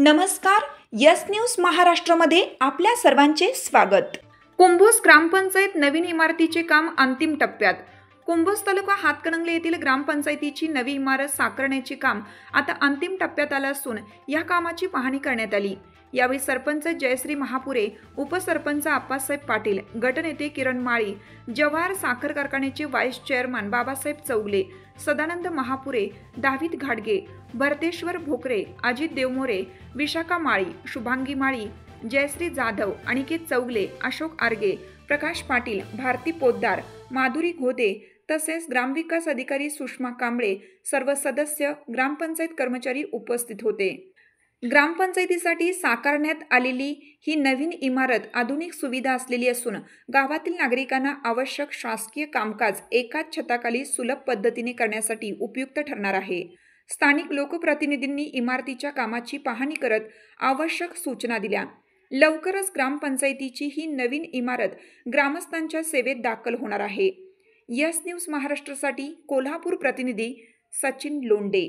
नमस्कार, yes news महाराष्ट्रामध्ये आपल्या सर्वांचे स्वागत। कुंभोज ग्रामपंचायत नवीन इमारतीचे काम अंतिम टप्प्यात। कुंभोज तालुका हातकणंगले येथील ग्रामपंचायतीची नवी इमारत साकारण्याचे काम आता अंतिम टप्प्यात आले असून या कामाची पाहणी करण्यात आली। यावेळी सरपंच जयश्री महापुरे, उपसरपंच आप्पासाहेब पाटील, गटनेते किरण माळी, जवाहर साखर कारखान्याचे व्हाईस चेअरमन बाबासाहेब चौगले, सदानंद महापुरे, दावीद घाडगे, भरतेश्वर भोकरे, अजित देवमोरे, विशाखा माळी, शुभांगी माळी, जयश्री जाधव, अनिकेत चौगले, अशोक आर्गे, प्रकाश पाटील, भारती पोद्दार, माधुरी घोदे तसेच ग्रामविकास अधिकारी सुषमा कांबळे, सर्व सदस्य, ग्रामपंचायत कर्मचारी उपस्थित होते। ग्रामपंचायतीसाठी साकारण्यात आलेली ही नवीन इमारत आधुनिक सुविधा असलेली असून गावातील नागरिकांना आवश्यक शासकीय कामकाज एकाच छताखाली सुलभ पद्धतीने करण्यासाठी उपयुक्त ठरणार आहे। स्थानिक लोकप्रतिनिधींनी इमारतीच्या कामाची पाहणी करत आवश्यक सूचना दिल्या। लवकरच ग्रामपंचायतीची ही नवीन इमारत ग्रामस्थांच्या सेवेत दाखल होणार आहे। यस न्यूज महाराष्ट्रासाठी कोल्हापूर प्रतिनिधी सचिन लोंडे।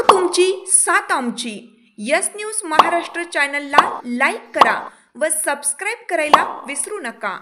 तुमची साथ आमची। यस न्यूज महाराष्ट्र चॅनलला लाईक करा व सबस्क्राईब करायला विसरू नका।